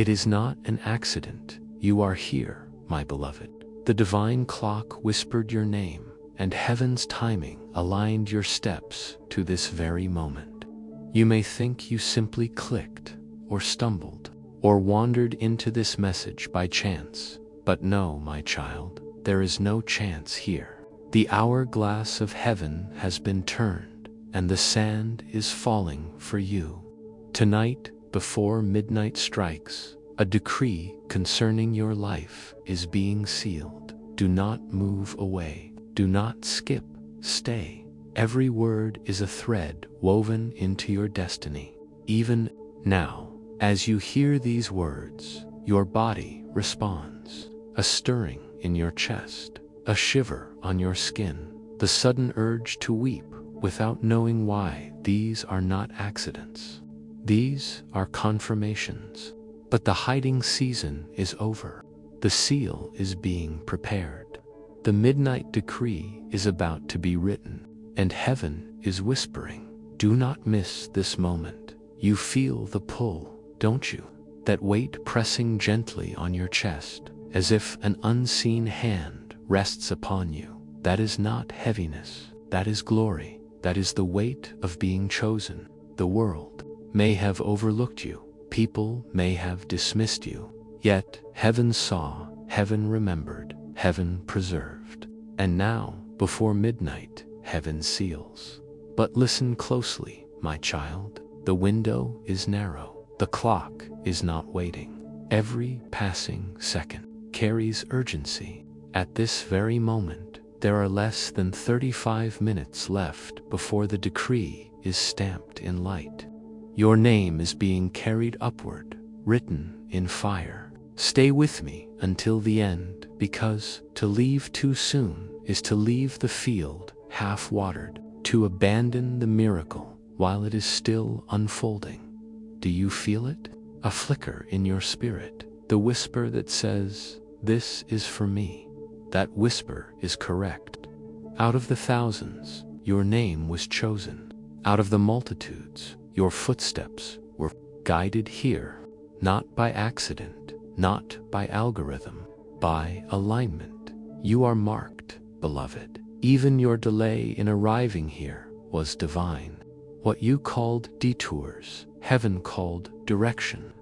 It is not an accident. You are here, my beloved. The divine clock whispered your name, and heaven's timing aligned your steps to this very moment. You may think you simply clicked, or stumbled, or wandered into this message by chance, but no, my child, there is no chance here. The hourglass of heaven has been turned, and the sand is falling for you. Tonight, before midnight strikes, a decree concerning your life is being sealed. Do not move away. Do not skip. Stay. Every word is a thread woven into your destiny. Even now, as you hear these words, your body responds. A stirring in your chest, a shiver on your skin, the sudden urge to weep without knowing why. These are not accidents. These are confirmations. But the hiding season is over. The seal is being prepared. The midnight decree is about to be written, and heaven is whispering. Do not miss this moment. You feel the pull, don't you? That weight pressing gently on your chest, as if an unseen hand rests upon you. That is not heaviness. That is glory. That is the weight of being chosen. The world may have overlooked you. People may have dismissed you. Yet heaven saw, heaven remembered, heaven preserved. And now, before midnight, heaven seals. But listen closely, my child. The window is narrow. The clock is not waiting. Every passing second carries urgency. At this very moment, there are less than 35 minutes left before the decree is stamped in light. Your name is being carried upward, written in fire. Stay with me until the end, because to leave too soon is to leave the field half-watered, to abandon the miracle while it is still unfolding. Do you feel it? A flicker in your spirit, the whisper that says, "This is for me." That whisper is correct. Out of the thousands, your name was chosen. Out of the multitudes, your footsteps were guided here, not by accident, not by algorithm, by alignment. You are marked, beloved. Even your delay in arriving here was divine. What you called detours, heaven called direction.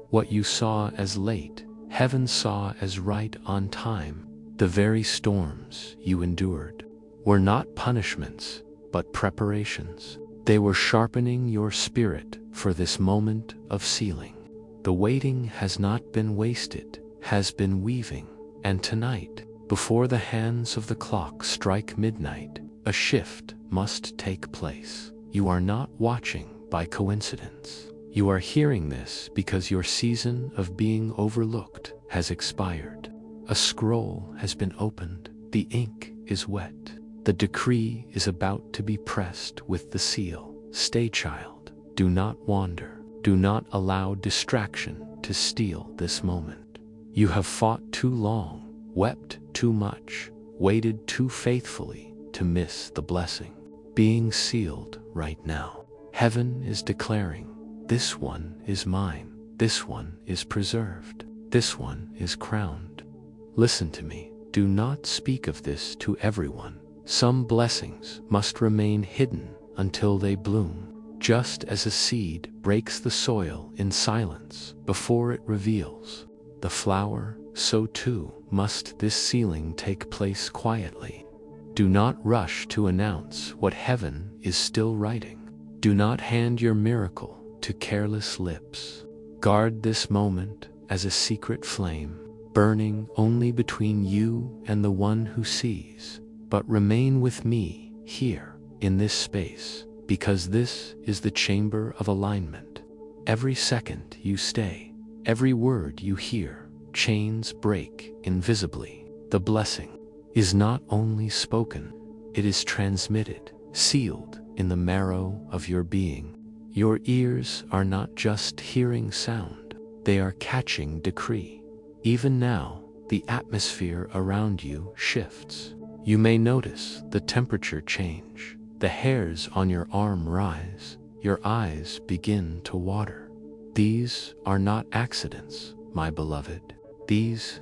What you saw as late, heaven saw as right on time. The very storms you endured were not punishments, but preparations. They were sharpening your spirit for this moment of sealing. The waiting has not been wasted, has been weaving. And tonight, before the hands of the clock strike midnight, a shift must take place. You are not watching by coincidence. You are hearing this because your season of being overlooked has expired. A scroll has been opened. The ink is wet. The decree is about to be pressed with the seal. Stay, child. Do not wander. Do not allow distraction to steal this moment. You have fought too long, wept too much, waited too faithfully to miss the blessing being sealed right now. Heaven is declaring, this one is mine. This one is preserved. This one is crowned. Listen to me. Do not speak of this to everyone. Some blessings must remain hidden until they bloom. Just as a seed breaks the soil in silence before it reveals the flower, so too must this sealing take place quietly. Do not rush to announce what heaven is still writing. Do not hand your miracle to careless lips. Guard this moment as a secret flame, burning only between you and the one who sees. But remain with me here in this space, because this is the chamber of alignment. Every second you stay, every word you hear, chains break invisibly. The blessing is not only spoken, it is transmitted, sealed in the marrow of your being. Your ears are not just hearing sound, they are catching decree. Even now, the atmosphere around you shifts. You may notice the temperature change, the hairs on your arm rise, your eyes begin to water. These are not accidents, my beloved. These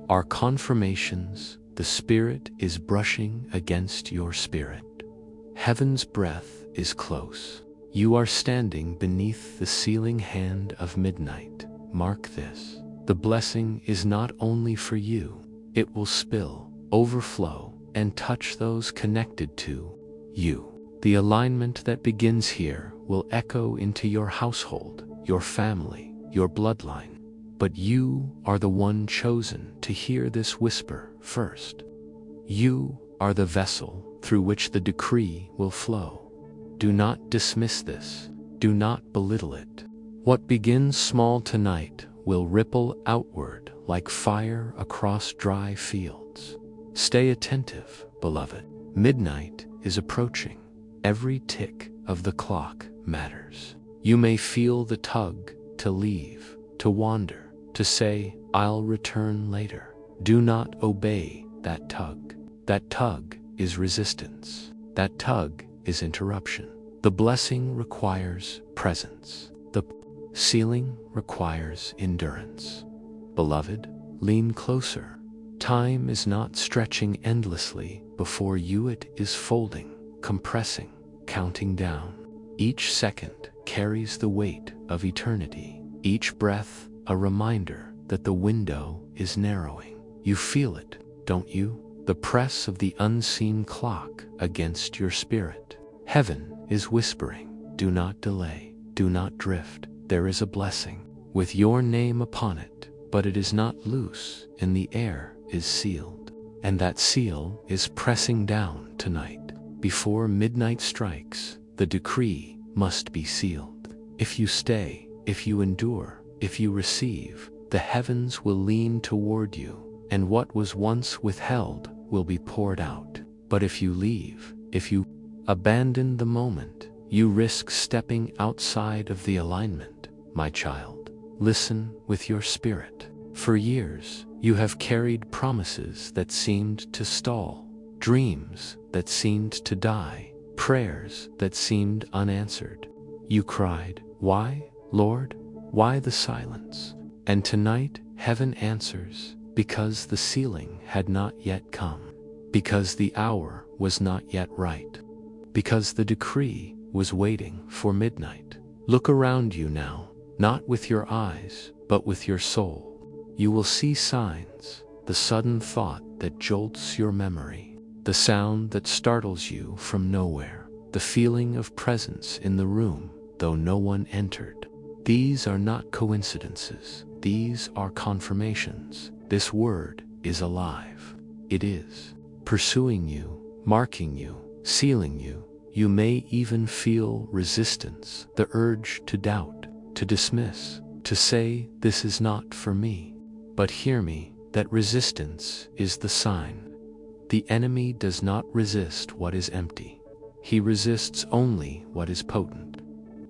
are confirmations. The Spirit is brushing against your spirit. Heaven's breath is close. You are standing beneath the sealing hand of midnight. Mark this. The blessing is not only for you, it will spill, overflow, and touch those connected to you. The alignment that begins here will echo into your household, your family, your bloodline. But you are the one chosen to hear this whisper first. You are the vessel through which the decree will flow. Do not dismiss this. Do not belittle it. What begins small tonight will ripple outward like fire across dry fields. Stay attentive, beloved. Midnight is approaching. Every tick of the clock matters. You may feel the tug to leave, to wander, to say, "I'll return later." Do not obey that tug. That tug is resistance. That tug is interruption. The blessing requires presence. The sealing requires endurance. Beloved, lean closer. Time is not stretching endlessly before you. It is folding, compressing, counting down. Each second carries the weight of eternity. Each breath a reminder that the window is narrowing. You feel it, don't you? The press of the unseen clock against your spirit. Heaven is whispering, do not delay, do not drift. There is a blessing with your name upon it, but it is not loose. In the air is sealed, and that seal is pressing down tonight. Before midnight strikes, the decree must be sealed. If you stay, if you endure, if you receive, the heavens will lean toward you, and what was once withheld will be poured out. But if you leave, if you abandon the moment, you risk stepping outside of the alignment. My child, listen with your spirit. For years, you have carried promises that seemed to stall, dreams that seemed to die, prayers that seemed unanswered. You cried, "Why, Lord? Why the silence?" And tonight, heaven answers, because the sealing had not yet come, because the hour was not yet right, because the decree was waiting for midnight. Look around you now, not with your eyes, but with your soul. You will see signs, the sudden thought that jolts your memory, the sound that startles you from nowhere, the feeling of presence in the room, though no one entered. These are not coincidences. These are confirmations. This word is alive. It is pursuing you, marking you, sealing you. You may even feel resistance, the urge to doubt, to dismiss, to say, "This is not for me." But hear me, that resistance is the sign. The enemy does not resist what is empty. He resists only what is potent.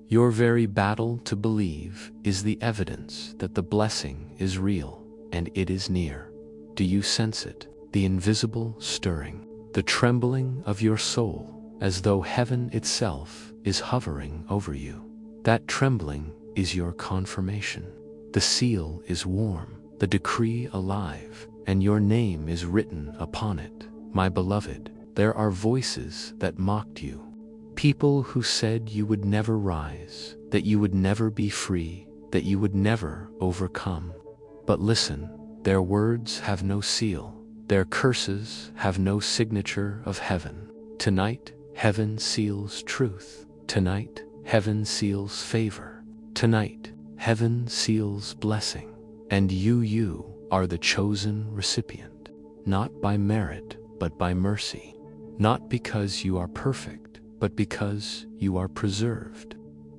Your very battle to believe is the evidence that the blessing is real and it is near. Do you sense it? The invisible stirring, the trembling of your soul, as though heaven itself is hovering over you. That trembling is your confirmation. The seal is warm, the decree alive, and your name is written upon it. My beloved, there are voices that mocked you. People who said you would never rise, that you would never be free, that you would never overcome. But listen, their words have no seal. Their curses have no signature of heaven. Tonight, heaven seals truth. Tonight, heaven seals favor. Tonight, heaven seals blessing. And you are the chosen recipient, not by merit, but by mercy. Not because you are perfect, but because you are preserved.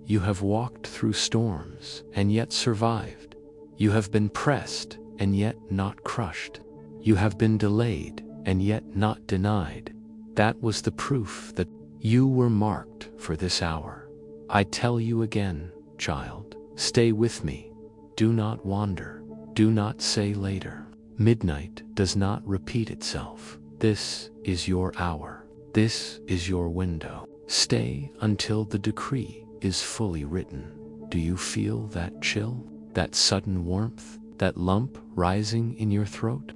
You have walked through storms and yet survived. You have been pressed and yet not crushed. You have been delayed and yet not denied. That was the proof that you were marked for this hour. I tell you again, child, stay with me. Do not wander. Do not say later. Midnight does not repeat itself. This is your hour. This is your window. Stay until the decree is fully written. Do you feel that chill, that sudden warmth, that lump rising in your throat?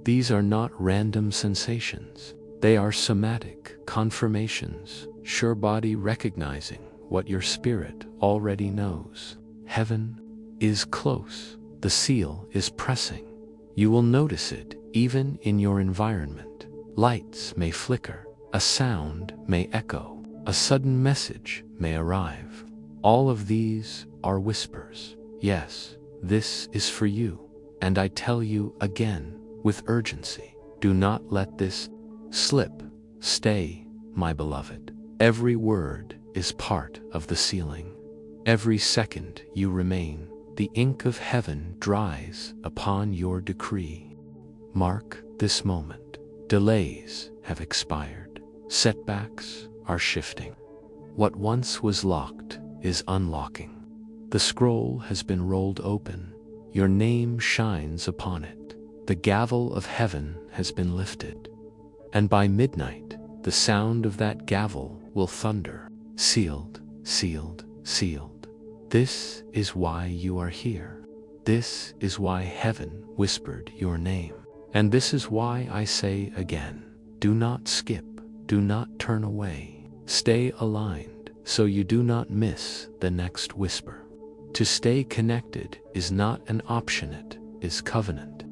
These are not random sensations. They are somatic confirmations, your body recognizing what your spirit already knows. Heaven is close. The seal is pressing. You will notice it even in your environment. Lights may flicker, a sound may echo, a sudden message may arrive. All of these are whispers. Yes, this is for you. And I tell you again with urgency, do not let this slip. Stay, my beloved. Every word is part of the sealing. Every second you remain, the ink of heaven dries upon your decree. Mark this moment. Delays have expired. Setbacks are shifting. What once was locked is unlocking. The scroll has been rolled open. Your name shines upon it. The gavel of heaven has been lifted. And by midnight, the sound of that gavel will thunder. Sealed, sealed, sealed. This is why you are here. This is why heaven whispered your name. And this is why I say again, do not skip, do not turn away. Stay aligned so you do not miss the next whisper. To stay connected is not an option, it is covenant.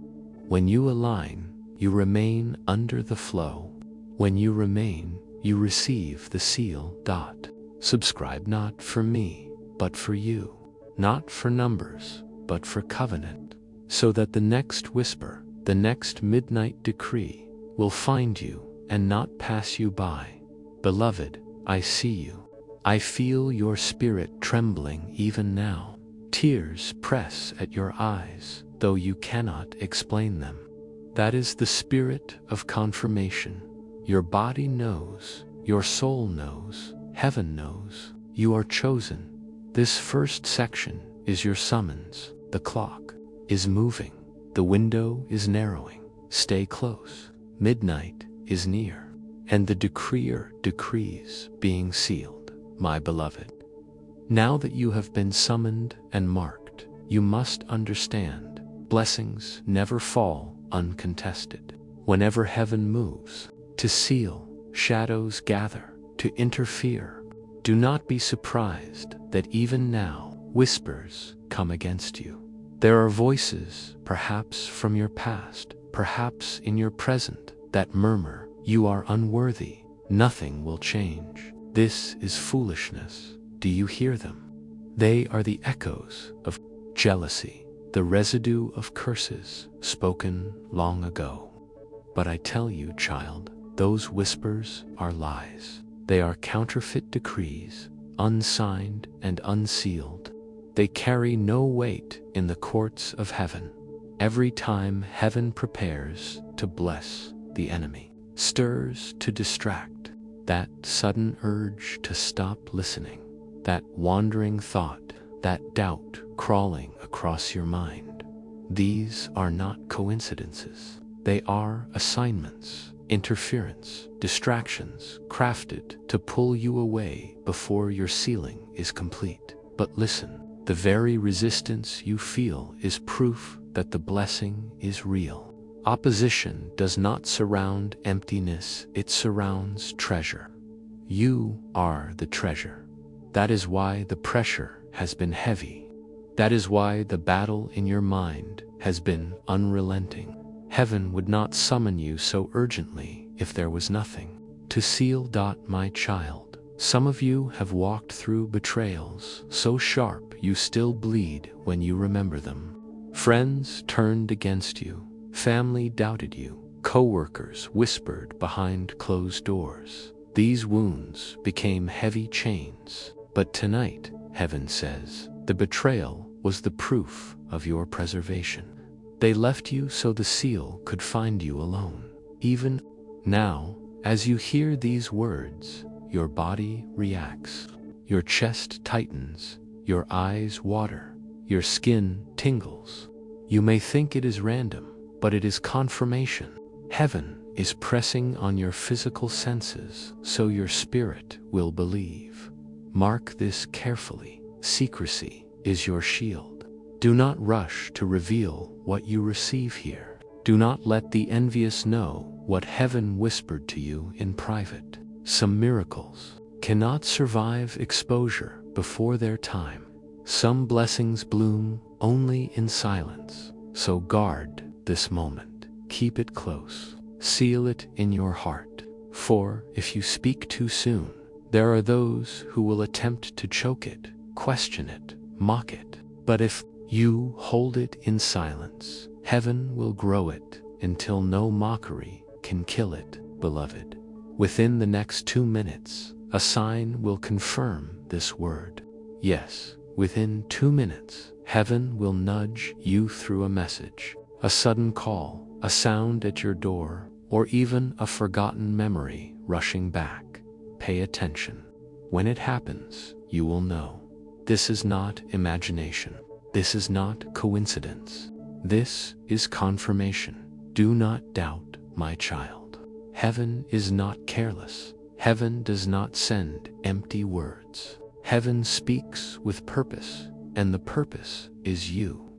When you align, you remain under the flow. When you remain, you receive the seal. Subscribe not for me, but for you. Not for numbers, but for covenant. So that the next whisper, the next midnight decree, will find you and not pass you by. Beloved, I see you. I feel your spirit trembling even now. Tears press at your eyes, though you cannot explain them. That is the spirit of confirmation. Your body knows, your soul knows, heaven knows. You are chosen. This first section is your summons. The clock is moving. The window is narrowing. Stay close. Midnight is near. And the decreer decrees being sealed. My beloved, now that you have been summoned and marked, you must understand, blessings never fall uncontested. Whenever heaven moves to seal, shadows gather to interfere. Do not be surprised that even now whispers come against you. There are voices, perhaps from your past, perhaps in your present, that murmur, you are unworthy, nothing will change. This is foolishness. Do you hear them? They are the echoes of jealousy, the residue of curses spoken long ago. But I tell you, child, those whispers are lies. They are counterfeit decrees, unsigned and unsealed. They carry no weight in the courts of heaven. Every time heaven prepares to bless, the enemy stirs to distract. That sudden urge to stop listening, that wandering thought, that doubt crawling across your mind. These are not coincidences. They are assignments, interference, distractions crafted to pull you away before your sealing is complete. But listen, the very resistance you feel is proof that the blessing is real. Opposition does not surround emptiness, it surrounds treasure. You are the treasure. That is why the pressure has been heavy. That is why the battle in your mind has been unrelenting. Heaven would not summon you so urgently if there was nothing to seal. My child, some of you have walked through betrayals so sharp you still bleed when you remember them. Friends turned against you. Family doubted you. Co-workers whispered behind closed doors. These wounds became heavy chains. But tonight, heaven says, the betrayal was the proof of your preservation. They left you so the seal could find you alone. Even now, as you hear these words, your body reacts. Your chest tightens, your eyes water, your skin tingles. You may think it is random, but it is confirmation. Heaven is pressing on your physical senses so your spirit will believe. Mark this carefully. Secrecy is your shield. Do not rush to reveal what you receive here. Do not let the envious know what heaven whispered to you in private. Some miracles cannot survive exposure before their time. Some blessings bloom only in silence. So guard this moment. Keep it close. Seal it in your heart. For if you speak too soon, there are those who will attempt to choke it, question it, mock it. But if you hold it in silence, heaven will grow it until no mockery can kill it, beloved. Within the next 2 minutes, a sign will confirm this word. Yes, within 2 minutes, heaven will nudge you through a message, a sudden call, a sound at your door, or even a forgotten memory rushing back. Pay attention. When it happens, you will know. This is not imagination. This is not coincidence. This is confirmation. Do not doubt, my child. Heaven is not careless. Heaven does not send empty words. Heaven speaks with purpose, and the purpose is you.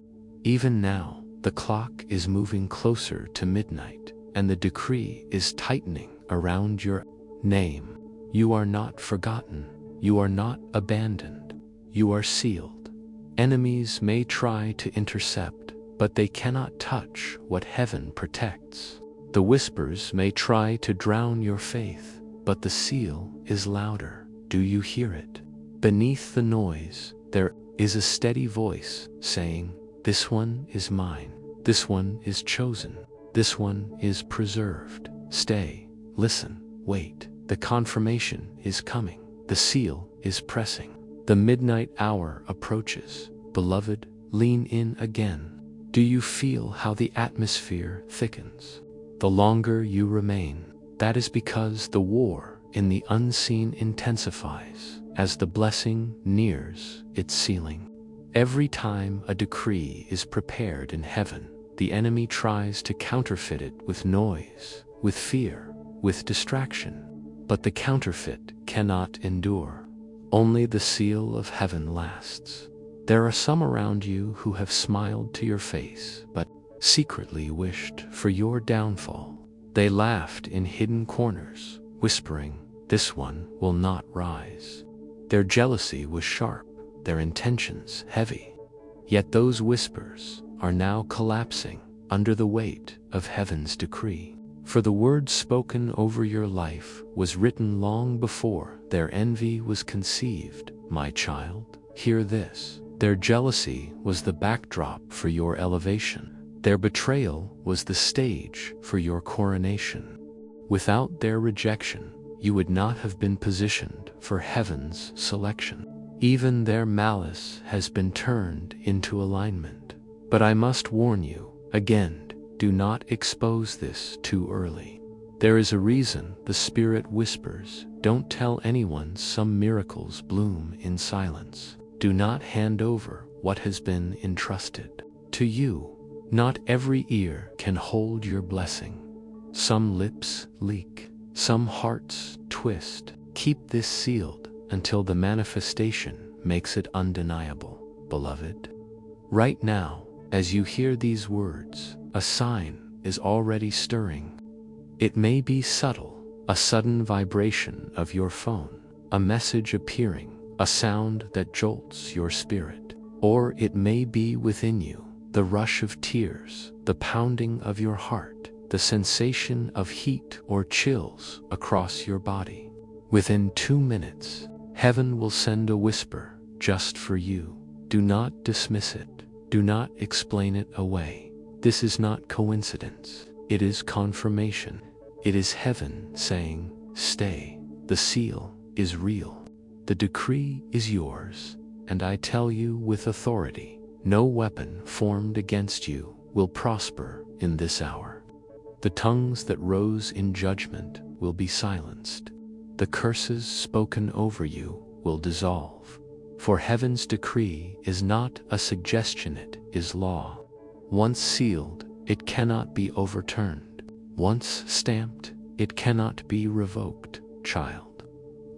Even now, the clock is moving closer to midnight, and the decree is tightening around your name. You are not forgotten. You are not abandoned. You are sealed. Enemies may try to intercept, but they cannot touch what heaven protects. The whispers may try to drown your faith, but the seal is louder. Do you hear it? Beneath the noise, there is a steady voice saying, "This one is mine. This one is chosen. This one is preserved. Stay, listen, wait. The confirmation is coming. The seal is pressing. The midnight hour approaches. Beloved, lean in again. Do you feel how the atmosphere thickens? The longer you remain, that is because the war in the unseen intensifies as the blessing nears its ceiling. Every time a decree is prepared in heaven, the enemy tries to counterfeit it with noise, with fear, with distraction. But the counterfeit cannot endure. Only the seal of heaven lasts. There are some around you who have smiled to your face, but secretly wished for your downfall. They laughed in hidden corners, whispering, "This one will not rise." Their jealousy was sharp, their intentions heavy. Yet those whispers are now collapsing under the weight of heaven's decree. For the word spoken over your life was written long before their envy was conceived. My child, hear this. Their jealousy was the backdrop for your elevation. Their betrayal was the stage for your coronation. Without their rejection, you would not have been positioned for heaven's selection. Even their malice has been turned into alignment. But I must warn you, again, do not expose this too early. There is a reason the Spirit whispers, don't tell anyone some miracles bloom in silence. Do not hand over what has been entrusted to you. Not every ear can hold your blessing. Some lips leak, some hearts twist. Keep this sealed until the manifestation makes it undeniable, beloved. Right now, as you hear these words, a sign is already stirring. It may be subtle, a sudden vibration of your phone, a message appearing, a sound that jolts your spirit. Or it may be within you, the rush of tears, the pounding of your heart, the sensation of heat or chills across your body. Within 2 minutes, heaven will send a whisper just for you. Do not dismiss it. Do not explain it away. This is not coincidence. It is confirmation. It is heaven saying, stay. The seal is real. The decree is yours, and I tell you with authority, no weapon formed against you will prosper in this hour. The tongues that rose in judgment will be silenced. The curses spoken over you will dissolve. For heaven's decree is not a suggestion, it is law. Once sealed, it cannot be overturned. Once stamped, it cannot be revoked, child.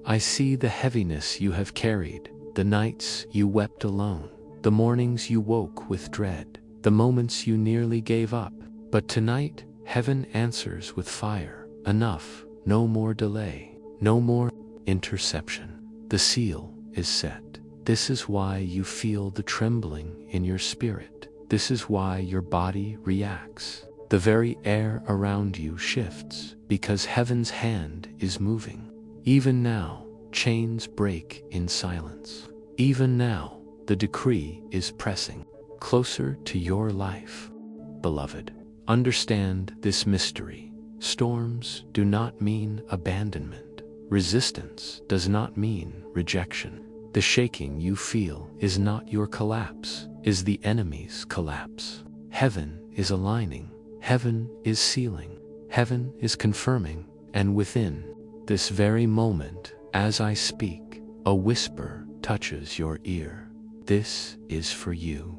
I see the heaviness you have carried, the nights you wept alone, the mornings you woke with dread, the moments you nearly gave up. But tonight, heaven answers with fire. Enough, no more delay, no more interception. The seal is set. This is why you feel the trembling in your spirit. This is why your body reacts. The very air around you shifts, because heaven's hand is moving. Even now, chains break in silence. Even now, the decree is pressing closer to your life. Beloved, understand this mystery. Storms do not mean abandonment. Resistance does not mean rejection. The shaking you feel is not your collapse, is the enemy's collapse. Heaven is aligning. Heaven is sealing. Heaven is confirming. And within this very moment, as I speak, a whisper touches your ear. This is for you.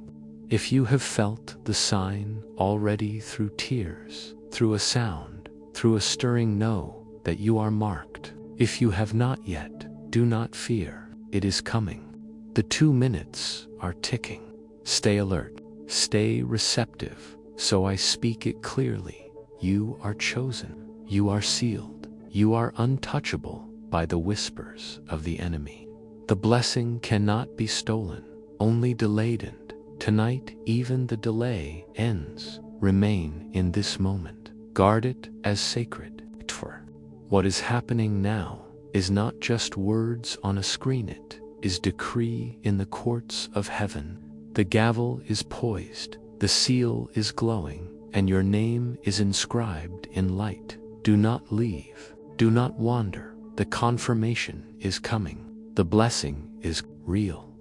If you have felt the sign already through tears, through a sound, through a stirring, know that you are marked. If you have not yet, do not fear. It is coming. The 2 minutes are ticking. Stay alert. Stay receptive. So I speak it clearly. You are chosen. You are sealed. You are untouchable by the whispers of the enemy. The blessing cannot be stolen, only delayed. And tonight, even the delay ends. Remain in this moment. Guard it as sacred. For what is happening now is not just words on a screen. It is decree in the courts of heaven. The gavel is poised, the seal is glowing, and your name is inscribed in light. Do not leave. Do not wander. The confirmation is coming. The blessing is real.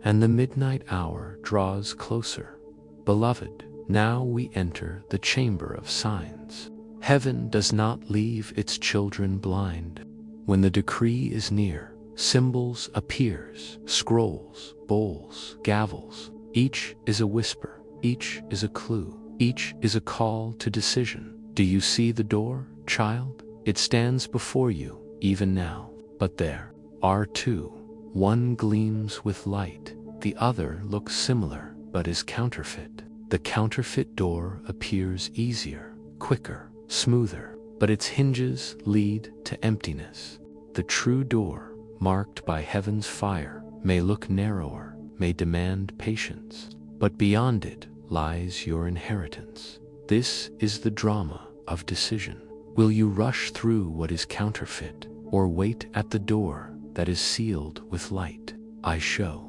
And the midnight hour draws closer. Beloved, now we enter the chamber of signs. Heaven does not leave its children blind. When the decree is near, symbols appears, scrolls, bowls, gavels. Each is a whisper, each is a clue, each is a call to decision. Do you see the door, child? It stands before you, even now. But there are two. One gleams with light, the other looks similar, but is counterfeit. The counterfeit door appears easier, quicker, smoother, but its hinges lead to emptiness. The true door, marked by heaven's fire, may look narrower, may demand patience, but beyond it lies your inheritance. This is the drama of decision. Will you rush through what is counterfeit, or wait at the door that is sealed with light? I show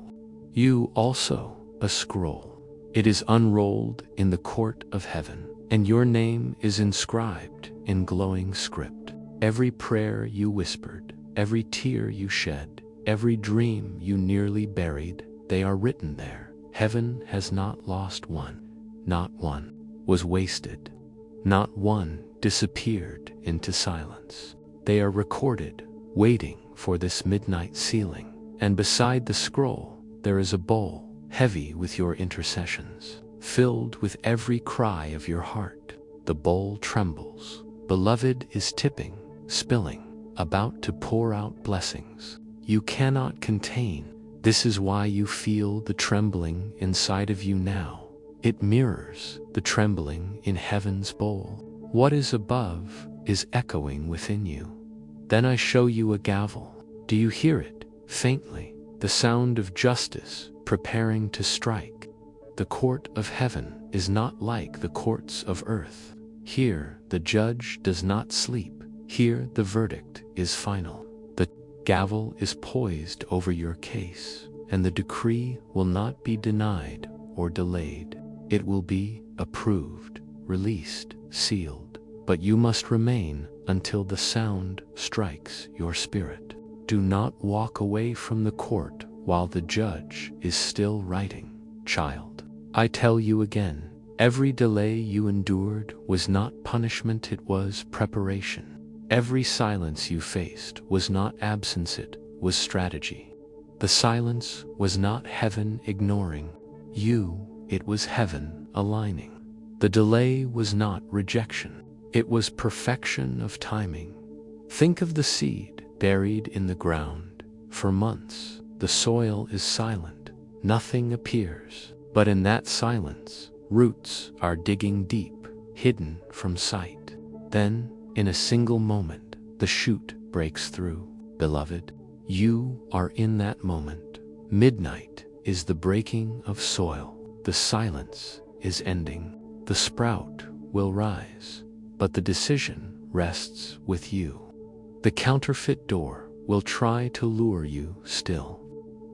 you also a scroll. It is unrolled in the court of heaven, and your name is inscribed in glowing script. Every prayer you whispered, every tear you shed, every dream you nearly buried, they are written there. Heaven has not lost one. Not one was wasted. Not one disappeared into silence. They are recorded, waiting for this midnight sealing. And beside the scroll, there is a bowl, heavy with your intercessions, filled with every cry of your heart. The bowl trembles. Beloved is tipping, spilling, about to pour out blessings you cannot contain. This is why you feel the trembling inside of you now. It mirrors the trembling in heaven's bowl. What is above is echoing within you. Then I show you a gavel. Do you hear it? Faintly, the sound of justice preparing to strike. The court of heaven is not like the courts of earth. Here the judge does not sleep. Here the verdict is final. The gavel is poised over your case, and the decree will not be denied or delayed. It will be approved, released, sealed. But you must remain until the sound strikes your spirit. Do not walk away from the court while the judge is still writing, child. I tell you again, every delay you endured was not punishment, it was preparation. Every silence you faced was not absence, it was strategy. The silence was not heaven ignoring you, it was heaven aligning. The delay was not rejection, it was perfection of timing. Think of the seed buried in the ground. For months, the soil is silent. nothing appears. But in that silence, roots are digging deep, hidden from sight. Then, in a single moment, the shoot breaks through. Beloved, you are in that moment. Midnight is the breaking of soil. The silence is ending. The sprout will rise, but the decision rests with you. The counterfeit door will try to lure you still.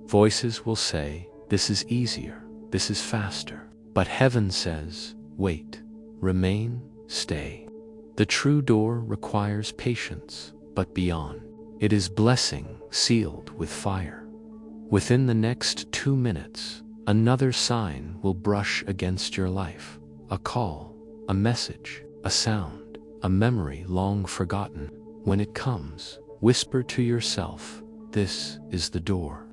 Voices will say, this is easier, this is faster. But heaven says, wait, remain, stay. The true door requires patience, but beyond, it is blessing sealed with fire. Within the next 2 minutes, another sign will brush against your life. A call, a message, a sound, a memory long forgotten. When it comes, whisper to yourself, this is the door.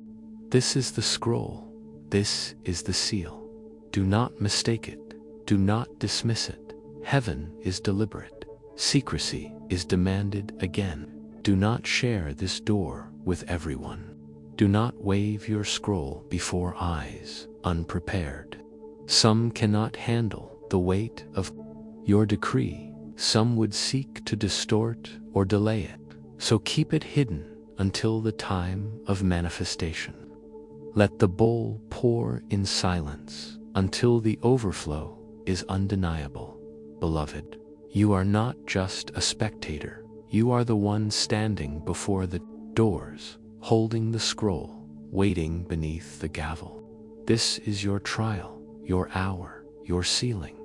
This is the scroll. This is the seal. Do not mistake it. Do not dismiss it. Heaven is deliberate. Secrecy is demanded again. Do not share this door with everyone. Do not wave your scroll before eyes unprepared. Some cannot handle the weight of your decree. Some would seek to distort or delay it. So keep it hidden until the time of manifestation. Let the bowl pour in silence until the overflow is undeniable. Beloved, you are not just a spectator. You are the one standing before the doors, holding the scroll, waiting beneath the gavel. This is your trial, your hour, your sealing.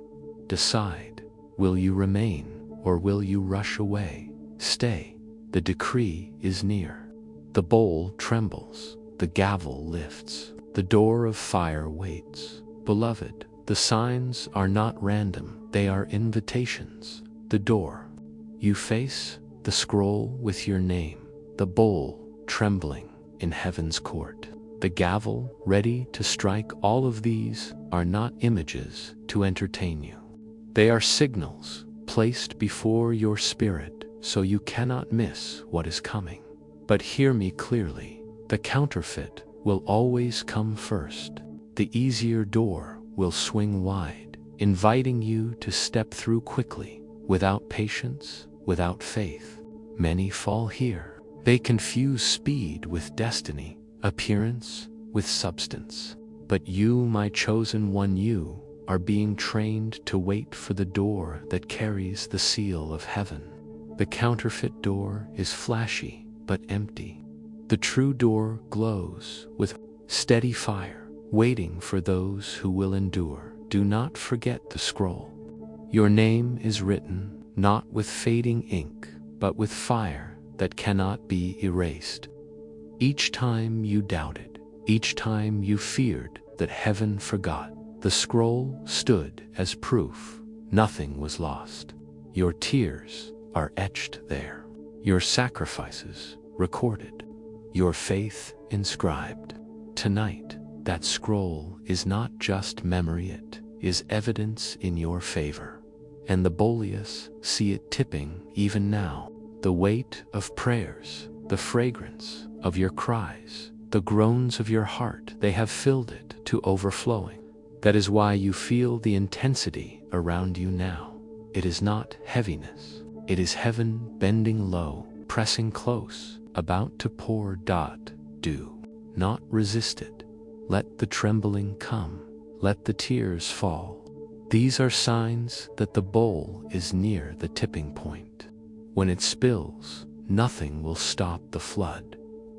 Decide, will you remain or will you rush away? Stay, the decree is near. The bowl trembles, the gavel lifts, the door of fire waits. Beloved, the signs are not random, they are invitations. The door you face, the scroll with your name, the bowl trembling in heaven's court, the gavel ready to strike. All of these are not images to entertain you. They are signals placed before your spirit so you cannot miss what is coming. But hear me clearly, the counterfeit will always come first. The easier door will swing wide, inviting you to step through quickly. Without patience, without faith, many fall here. They confuse speed with destiny, appearance with substance. But you, my chosen one, you are being trained to wait for the door that carries the seal of heaven. The counterfeit door is flashy but empty. The true door glows with steady fire, waiting for those who will endure. Do not forget the scroll. Your name is written not with fading ink, but with fire that cannot be erased. Each time you doubted, each time you feared that heaven forgot, the scroll stood as proof. Nothing was lost. Your tears are etched there, your sacrifices recorded, your faith inscribed. Tonight, that scroll is not just memory, it is evidence in your favor. And the Boleus see it tipping even now. The weight of prayers, the fragrance of your cries, the groans of your heart, they have filled it to overflowing. That is why you feel the intensity around you now. It is not heaviness. It is heaven bending low, pressing close, about to pour. Do not resist it. Let the trembling come. Let the tears fall. These are signs that the bowl is near the tipping point. When it spills, nothing will stop the flood.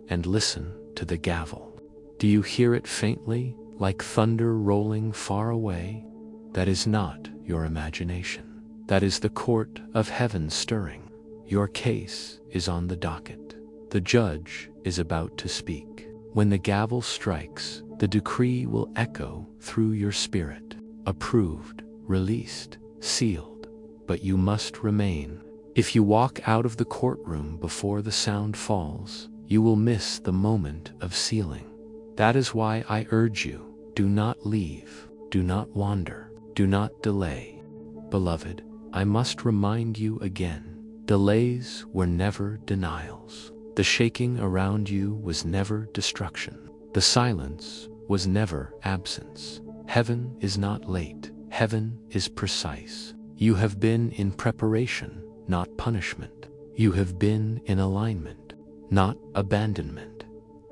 And listen to the gavel. Do you hear it faintly, like thunder rolling far away? That is not your imagination. That is the court of heaven stirring. Your case is on the docket. The judge is about to speak. When the gavel strikes, the decree will echo through your spirit. Approved, released, sealed. But you must remain. If you walk out of the courtroom before the sound falls, you will miss the moment of sealing. That is why I urge you, do not leave, do not wander, do not delay. Beloved, I must remind you again, delays were never denials. The shaking around you was never destruction. The silence was never absence. Heaven is not late. Heaven is precise. You have been in preparation, not punishment. You have been in alignment, not abandonment.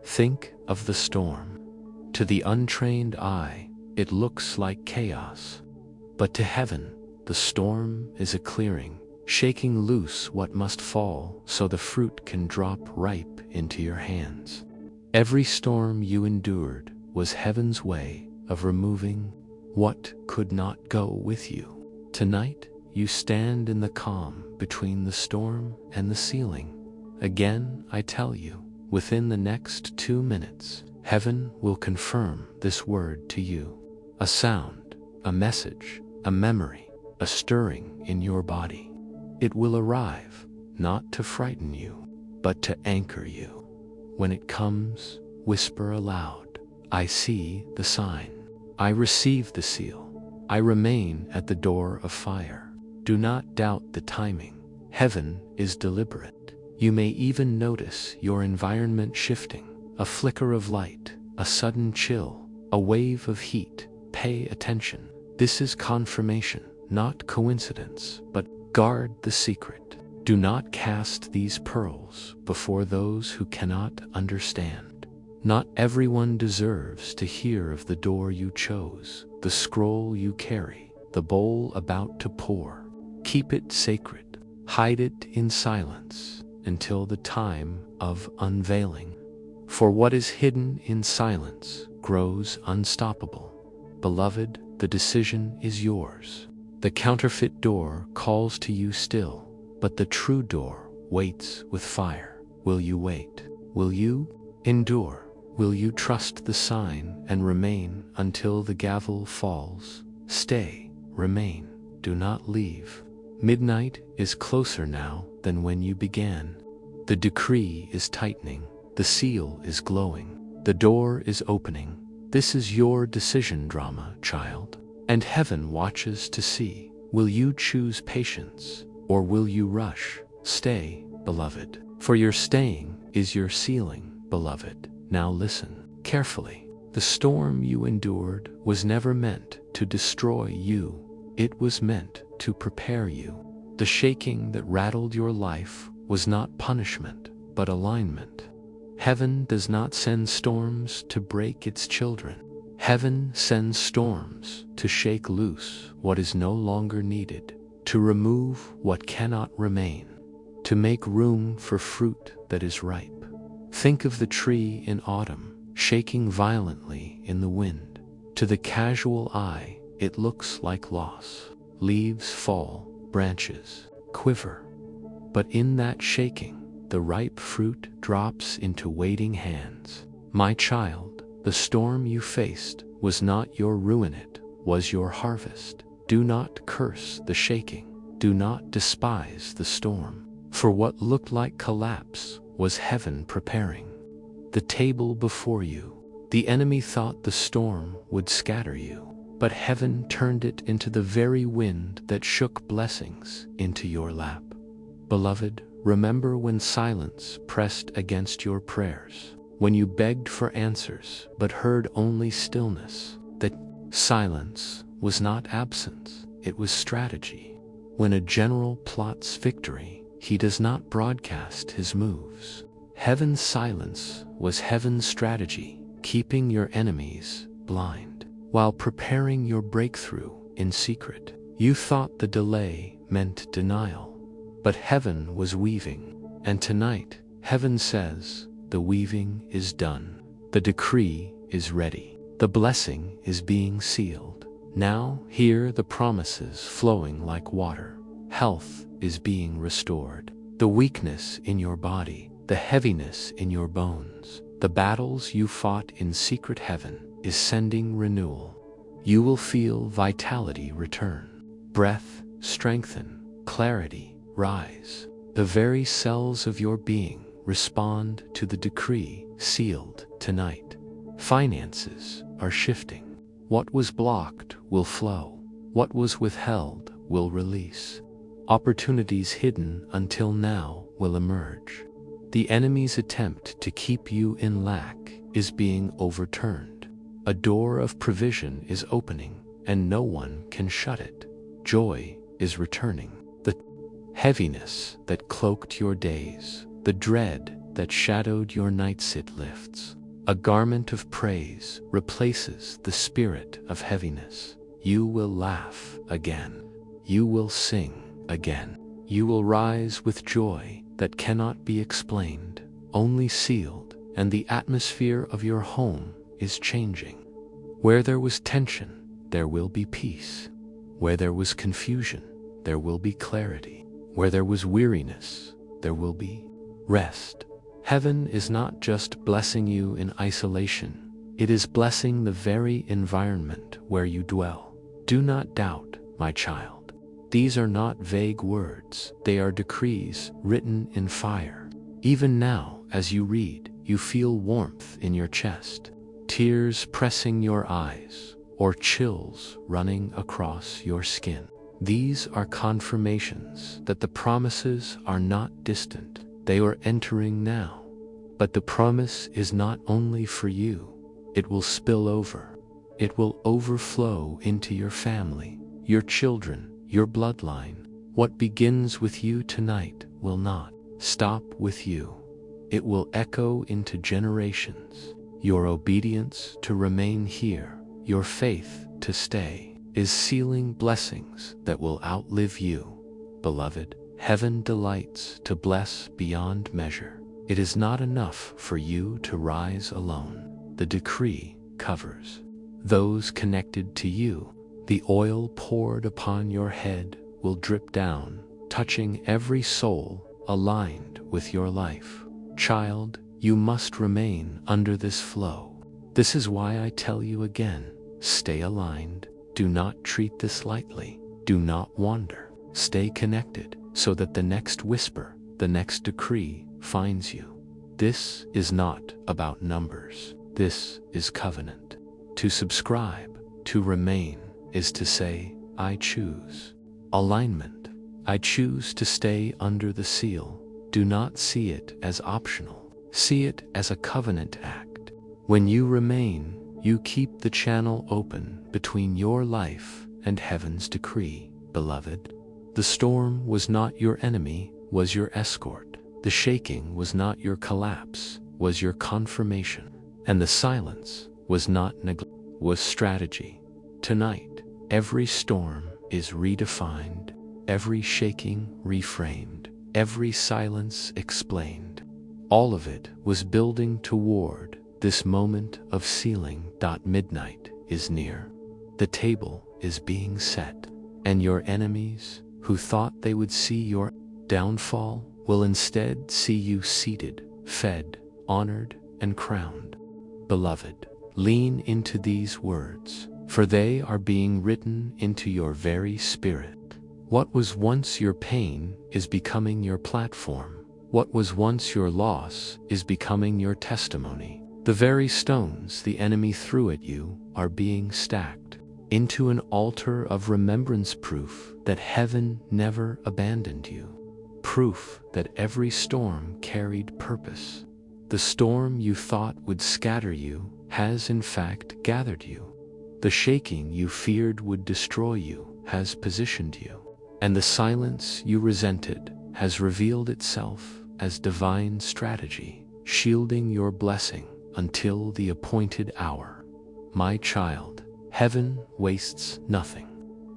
Think of the storm. To the untrained eye, it looks like chaos. But to heaven, the storm is a clearing, shaking loose what must fall so the fruit can drop ripe into your hands. Every storm you endured was heaven's way of removing what could not go with you. Tonight, you stand in the calm between the storm and the ceiling. Again, I tell you, within the next 2 minutes, heaven will confirm this word to you. A sound, a message, a memory, a stirring in your body. It will arrive, not to frighten you, but to anchor you. When it comes, whisper aloud, I see the sign. I receive the seal. I remain at the door of fire. Do not doubt the timing. Heaven is deliberate. You may even notice your environment shifting. A flicker of light, a sudden chill, a wave of heat. Pay attention. This is confirmation, not coincidence, but guard the secret. Do not cast these pearls before those who cannot understand. Not everyone deserves to hear of the door you chose, the scroll you carry, the bowl about to pour. Keep it sacred. Hide it in silence until the time of unveiling. For what is hidden in silence grows unstoppable. Beloved, the decision is yours. The counterfeit door calls to you still, but the true door waits with fire. Will you wait? Will you endure? Will you trust the sign and remain until the gavel falls? Stay, remain, do not leave. Midnight is closer now than when you began. The decree is tightening, the seal is glowing, the door is opening. This is your decision drama, child. And heaven watches to see, will you choose patience, or will you rush? Stay, beloved, for your staying is your sealing, beloved. Now listen carefully. The storm you endured was never meant to destroy you. It was meant to prepare you. The shaking that rattled your life was not punishment, but alignment. Heaven does not send storms to break its children. Heaven sends storms to shake loose what is no longer needed, to remove what cannot remain, to make room for fruit that is ripe. Think of the tree in autumn, shaking violently in the wind. To the casual eye, it looks like loss. Leaves fall, branches quiver. But in that shaking, the ripe fruit drops into waiting hands. My child, the storm you faced was not your ruin, it was your harvest. Do not curse the shaking. Do not despise the storm. For what looked like collapse was heaven preparing the table before you. The enemy thought the storm would scatter you, but heaven turned it into the very wind that shook blessings into your lap. Beloved, remember when silence pressed against your prayers, when you begged for answers but heard only stillness. That silence was not absence, it was strategy. When a general plots victory, he does not broadcast his moves. Heaven's silence was heaven's strategy, keeping your enemies blind, while preparing your breakthrough in secret. You thought the delay meant denial, but heaven was weaving. And tonight, heaven says, the weaving is done. The decree is ready. The blessing is being sealed. Now hear the promises flowing like water. Health is being restored. The weakness in your body, the heaviness in your bones, the battles you fought in secret, heaven is sending renewal. You will feel vitality return, breath strengthen, clarity rise. The very cells of your being respond to the decree sealed tonight. Finances are shifting. What was blocked will flow. What was withheld will release. Opportunities hidden until now will emerge. The enemy's attempt to keep you in lack is being overturned. A door of provision is opening, and no one can shut it. Joy is returning. The heaviness that cloaked your days, the dread that shadowed your nights, it lifts. A garment of praise replaces the spirit of heaviness. You will laugh again. You will sing again. You will rise with joy that cannot be explained, only sealed, and the atmosphere of your home is changing. Where there was tension, there will be peace. Where there was confusion, there will be clarity. Where there was weariness, there will be rest. Heaven is not just blessing you in isolation, it is blessing the very environment where you dwell. Do not doubt, my child. These are not vague words, they are decrees written in fire. Even now, as you read, you feel warmth in your chest, tears pressing your eyes, or chills running across your skin. These are confirmations that the promises are not distant. They are entering now. But the promise is not only for you. It will spill over. It will overflow into your family, your children, your bloodline. What begins with you tonight will not stop with you. It will echo into generations. Your obedience to remain here, your faith to stay, is sealing blessings that will outlive you. Beloved, heaven delights to bless beyond measure. It is not enough for you to rise alone. The decree covers those connected to you. The oil poured upon your head will drip down, touching every soul aligned with your life. Child, you must remain under this flow. This is why I tell you again, stay aligned. Do not treat this lightly. Do not wander. Stay connected so that the next whisper, the next decree finds you. This is not about numbers. This is covenant. To subscribe, to remain, is to say, I choose. Alignment. I choose to stay under the seal. Do not see it as optional. See it as a covenant act. When you remain, you keep the channel open between your life and heaven's decree, beloved. The storm was not your enemy, was your escort. The shaking was not your collapse, was your confirmation. And the silence was not neglect, was strategy. Tonight, every storm is redefined, every shaking reframed, every silence explained. All of it was building toward this moment of sealing. Midnight is near. The table is being set, and your enemies, who thought they would see your downfall, will instead see you seated, fed, honored, and crowned. Beloved, lean into these words, for they are being written into your very spirit. What was once your pain is becoming your platform. What was once your loss is becoming your testimony. The very stones the enemy threw at you are being stacked into an altar of remembrance, proof that heaven never abandoned you. Proof that every storm carried purpose. The storm you thought would scatter you has in fact gathered you. The shaking you feared would destroy you has positioned you. And the silence you resented has revealed itself as divine strategy, shielding your blessing until the appointed hour. My child, heaven wastes nothing.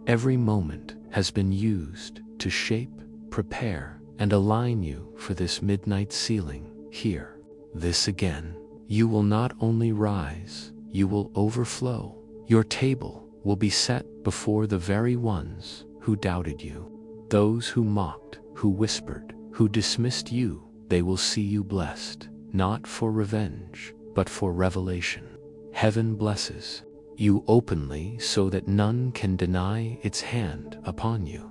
Every moment has been used to shape, prepare, and align you for this midnight sealing. Hear this again. You will not only rise, you will overflow. Your table will be set before the very ones who doubted you. Those who mocked, who whispered, who dismissed you, they will see you blessed, not for revenge, but for revelation. Heaven blesses you openly so that none can deny its hand upon you.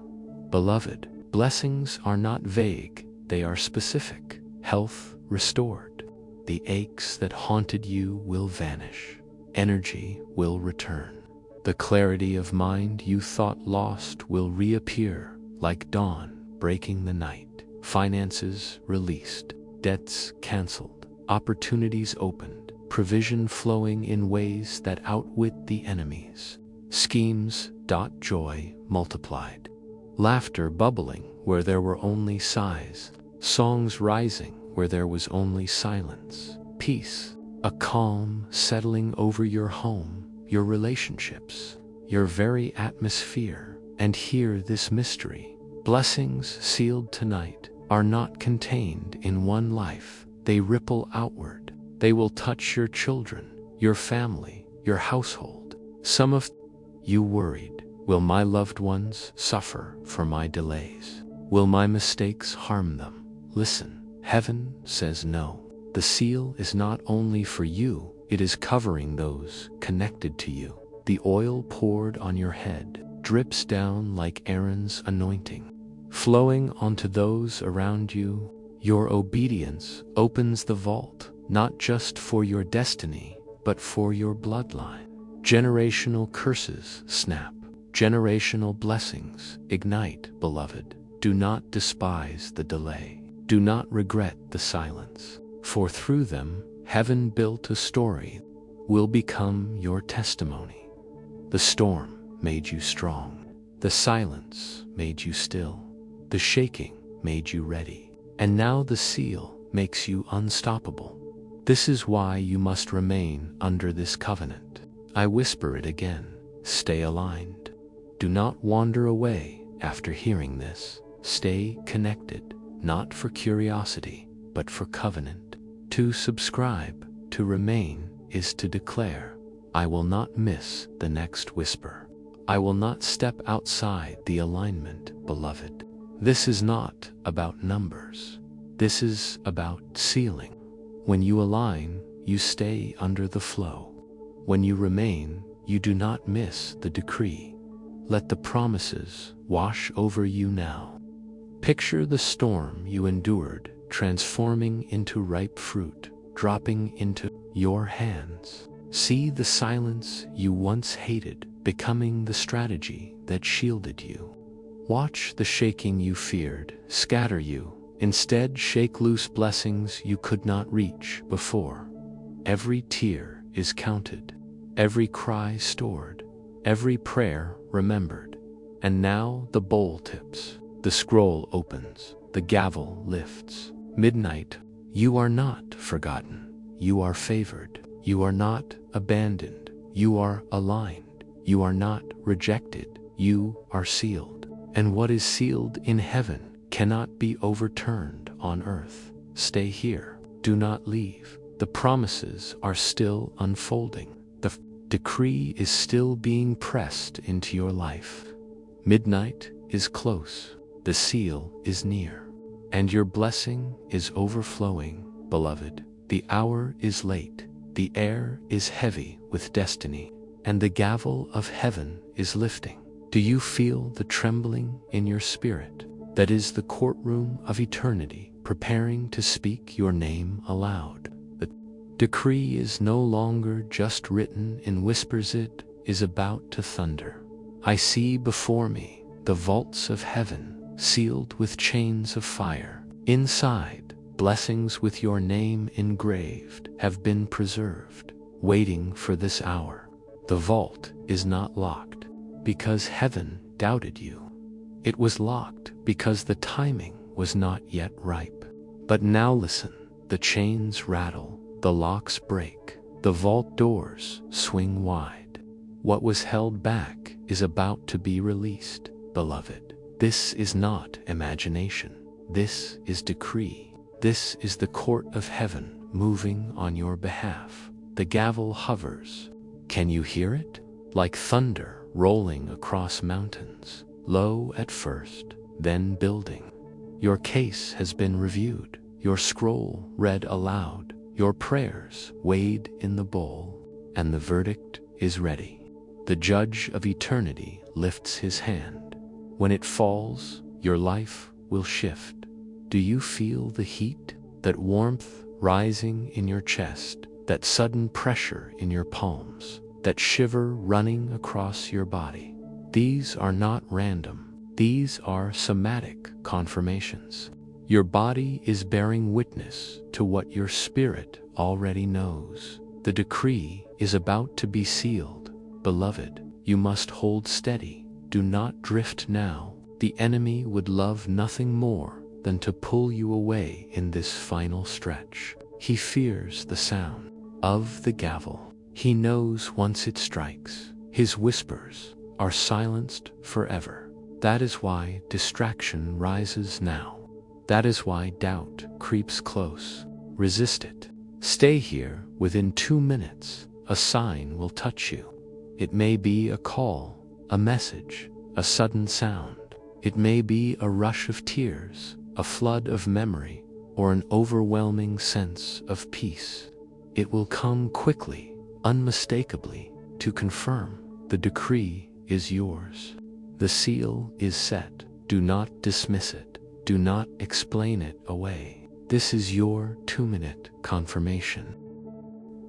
Beloved, blessings are not vague, they are specific. Health restored. The aches that haunted you will vanish. Energy will return. The clarity of mind you thought lost will reappear like dawn breaking the night. Finances released. Debts canceled. Opportunities opened. provision flowing in ways that outwit the enemies. Schemes. Joy multiplied. Laughter bubbling where there were only sighs. Songs rising where there was only silence. Peace. A calm settling over your home, your relationships, your very atmosphere. And hear this mystery. Blessings sealed tonight are not contained in one life. They ripple outward. They will touch your children, your family, your household. Some of you worried, will my loved ones suffer for my delays? Will my mistakes harm them? Listen, heaven says no. The seal is not only for you, it is covering those connected to you. The oil poured on your head drips down like Aaron's anointing, flowing onto those around you. Your obedience opens the vault, not just for your destiny, but for your bloodline. Generational curses snap. Generational blessings ignite, beloved. Do not despise the delay. Do not regret the silence. For through them, heaven built a story will become your testimony. The storm made you strong. The silence made you still. The shaking made you ready. And now the seal makes you unstoppable. This is why you must remain under this covenant. I whisper it again. Stay aligned. Do not wander away after hearing this. Stay connected, not for curiosity, but for covenant. To subscribe, to remain, is to declare, I will not miss the next whisper. I will not step outside the alignment, beloved. This is not about numbers. This is about sealing. When you align, you stay under the flow. When you remain, you do not miss the decree. Let the promises wash over you now. Picture the storm you endured transforming into ripe fruit, dropping into your hands. See the silence you once hated becoming the strategy that shielded you. Watch the shaking you feared scatter you. Instead, shake loose blessings you could not reach before. Every tear is counted, every cry stored, every prayer remembered. And now the bowl tips, the scroll opens, the gavel lifts. Midnight, you are not forgotten. You are favored. You are not abandoned. You are aligned. You are not rejected. You are sealed. And what is sealed in heaven cannot be overturned on earth. Stay here. Do not leave. The promises are still unfolding. The decree is still being pressed into your life. Midnight is close. The seal is near. And your blessing is overflowing, beloved. The hour is late. The air is heavy with destiny. And the gavel of heaven is lifting. Do you feel the trembling in your spirit? That is the courtroom of eternity preparing to speak your name aloud. The decree is no longer just written in whispers, it is about to thunder. I see before me the vaults of heaven sealed with chains of fire. Inside, blessings with your name engraved have been preserved, waiting for this hour. The vault is not locked because heaven doubted you. It was locked because the timing was not yet ripe. But now listen, the chains rattle, the locks break, the vault doors swing wide. What was held back is about to be released, beloved. This is not imagination. This is decree. This is the court of heaven moving on your behalf. The gavel hovers. Can you hear it? Like thunder rolling across mountains, low at first, then building. Your case has been reviewed, your scroll read aloud, your prayers weighed in the bowl, and the verdict is ready. The judge of eternity lifts his hand. When it falls, your life will shift. Do you feel the heat, that warmth rising in your chest, that sudden pressure in your palms, that shiver running across your body? These are not random. These are somatic confirmations. Your body is bearing witness to what your spirit already knows. The decree is about to be sealed. Beloved, you must hold steady. Do not drift now. The enemy would love nothing more than to pull you away in this final stretch. He fears the sound of the gavel. He knows once it strikes, his whispers are silenced forever. That is why distraction rises now. That is why doubt creeps close. Resist it. Stay here. Within 2 minutes, a sign will touch you. It may be a call, a message, a sudden sound. It may be a rush of tears, a flood of memory, or an overwhelming sense of peace. It will come quickly, unmistakably, to confirm the decree is yours. The seal is set. Do not dismiss it. Do not explain it away. This is your 2-minute confirmation.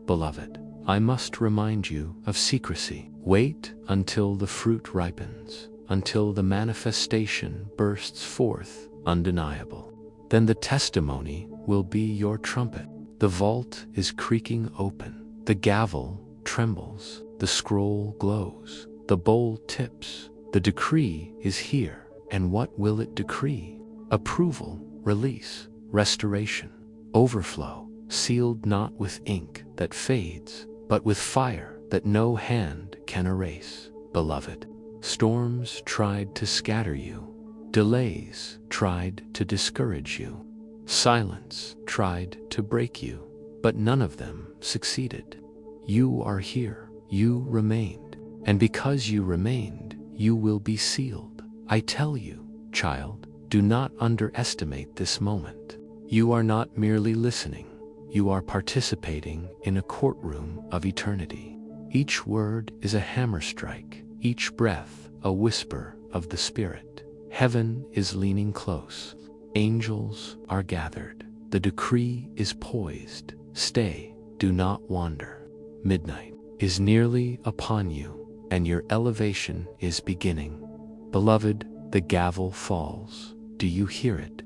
Beloved, I must remind you of secrecy. Wait until the fruit ripens, until the manifestation bursts forth undeniable. Then the testimony will be your trumpet. The vault is creaking open. The gavel trembles. The scroll glows. The bowl tips. The decree is here. And what will it decree? Approval, release, restoration, overflow, sealed not with ink that fades, but with fire that no hand can erase. Beloved, storms tried to scatter you. Delays tried to discourage you. Silence tried to break you, but none of them succeeded. You are here. You remained. And because you remained, you will be sealed. I tell you, child, do not underestimate this moment. You are not merely listening. You are participating in a courtroom of eternity. Each word is a hammer strike. Each breath a whisper of the Spirit. Heaven is leaning close. Angels are gathered. The decree is poised. Stay, do not wander. Midnight is nearly upon you, and your elevation is beginning. Beloved, the gavel falls. Do you hear it?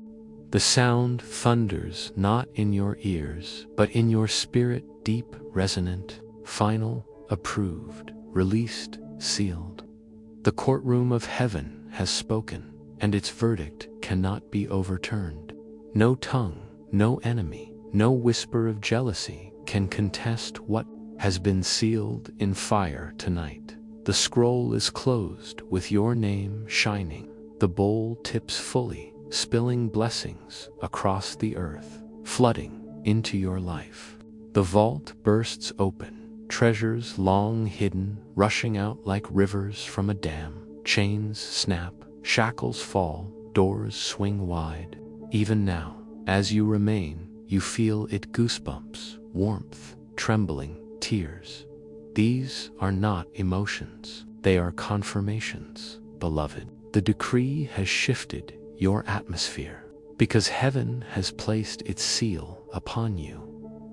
The sound thunders not in your ears, but in your spirit, deep, resonant, final, approved, released, sealed. The courtroom of heaven has spoken, and its verdict cannot be overturned. No tongue, no enemy, no whisper of jealousy can contest what has been sealed in fire tonight. The scroll is closed with your name shining. The bowl tips fully, spilling blessings across the earth, flooding into your life. The vault bursts open, treasures long hidden, rushing out like rivers from a dam. Chains snap, shackles fall, doors swing wide. Even now, as you remain, you feel it: goosebumps, warmth, trembling, tears. These are not emotions, they are confirmations, beloved. The decree has shifted your atmosphere, because heaven has placed its seal upon you.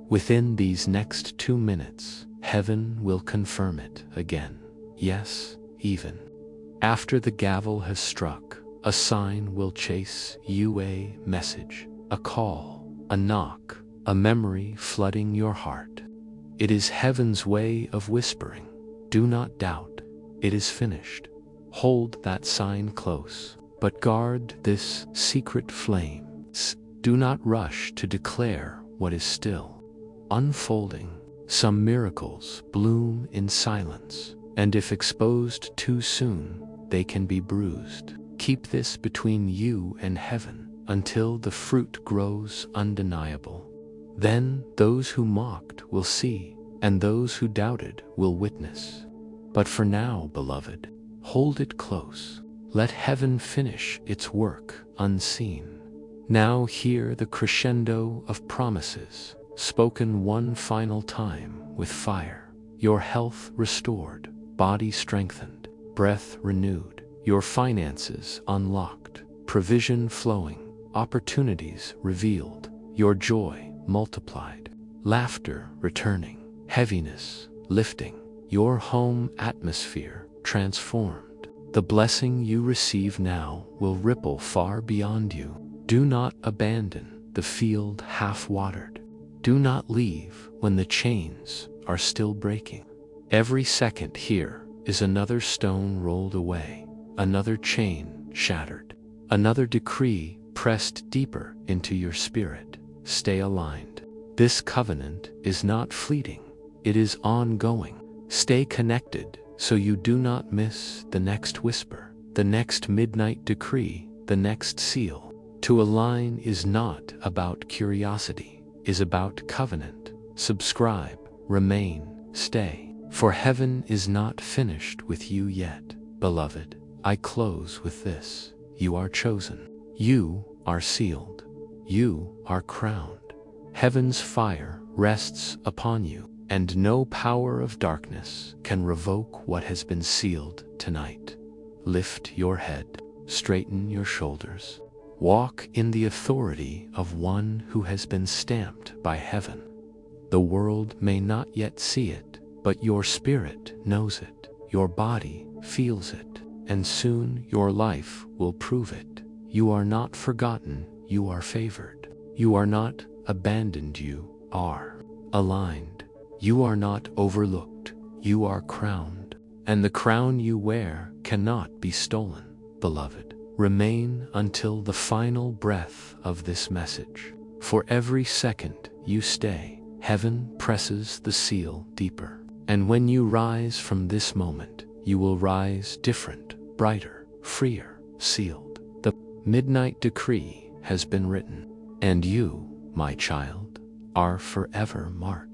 Within these next 2 minutes, heaven will confirm it again. Yes, even after the gavel has struck, a sign will chase you, a message, a call, a knock, a memory flooding your heart. It is heaven's way of whispering, do not doubt, it is finished. Hold that sign close, but guard this secret flame. Do not rush to declare what is still unfolding. Some miracles bloom in silence, and if exposed too soon, they can be bruised. Keep this between you and heaven until the fruit grows undeniable. Then those who mocked will see, and those who doubted will witness. But for now, beloved, hold it close. Let heaven finish its work unseen. Now hear the crescendo of promises, spoken one final time with fire. Your health restored, body strengthened, breath renewed, your finances unlocked, provision flowing, opportunities revealed, your joy multiplied, laughter returning, heaviness lifting, your home atmosphere transformed. The blessing you receive now will ripple far beyond you. Do not abandon the field half-watered. Do not leave when the chains are still breaking. Every second here is another stone rolled away, another chain shattered, another decree pressed deeper into your spirit. Stay aligned. This covenant is not fleeting, it is ongoing. Stay connected so you do not miss the next whisper, the next midnight decree, the next seal. To align is not about curiosity, is about covenant. Subscribe, remain, stay. For heaven is not finished with you yet. Beloved, I close with this. You are chosen. You are sealed. You are crowned. Heaven's fire rests upon you, and no power of darkness can revoke what has been sealed tonight. Lift your head, straighten your shoulders. Walk in the authority of one who has been stamped by heaven. The world may not yet see it, but your spirit knows it, your body feels it, and soon your life will prove it. You are not forgotten, you are favored. You are not abandoned, you are aligned. You are not overlooked, you are crowned. And the crown you wear cannot be stolen, beloved. Remain until the final breath of this message. For every second you stay, heaven presses the seal deeper. And when you rise from this moment, you will rise different, brighter, freer, sealed. The midnight decree has been written, and you, my child, are forever marked.